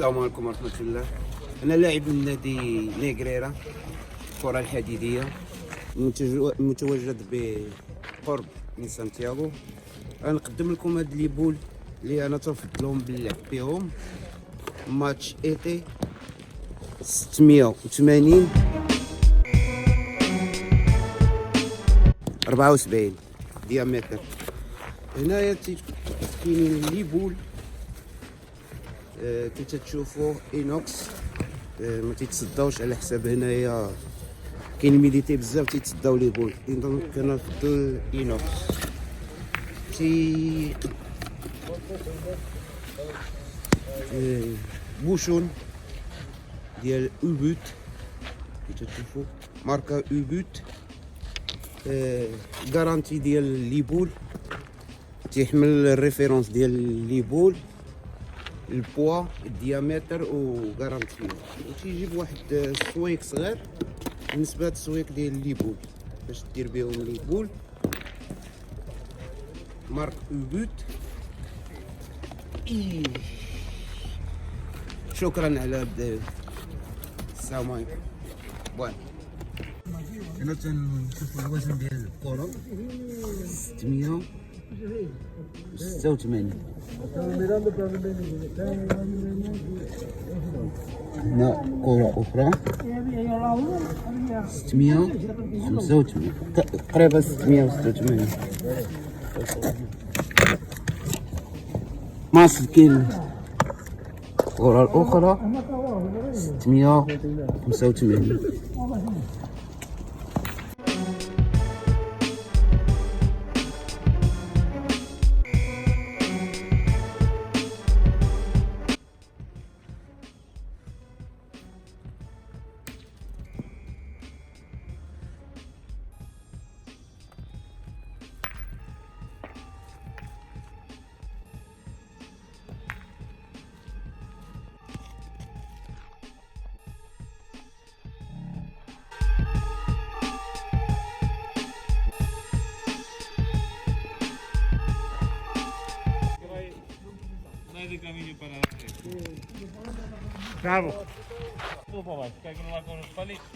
السلام عليكم ورحمة الله. أنا لاعب من نادي نيغريرا الكرة الحديدية، متواجد بقرب من سانتياغو. غنقدم لكم هاد لي بول اللي أنا تنفضلهم باللعب بهم. ماتش إيتي 680 74 ديامتر. هنايا كاينين لي بول كي تشوفوا اينوكس، ما تيتصداوش على حساب هنايا كاين ميليتي بزاف تيتصداو لي بول، دونك كنفضل اينوكس. بوشون ديال اوبوت كي تشوفوا ماركه اوبوت. غارانتي ديال لي بول، تيحمل الريفيرونس ديال لي بول، البوا، الديامتر و غارانتي. وتيجي بواحد السويك صغير بالنسبه للتسويق ديال لي بول باش دير بهم لي بول. مارك اوبوت. شكرا على هاد السلام عليكم. بوان هنا تنشوفوا الوزن ديال الكرة 686. هنا كرة أخرى 685 تقريبا 686. ماسكين الكرة الأخرى 685. De camino para Bravo. Tú, papá, que aquí no va con los palitos.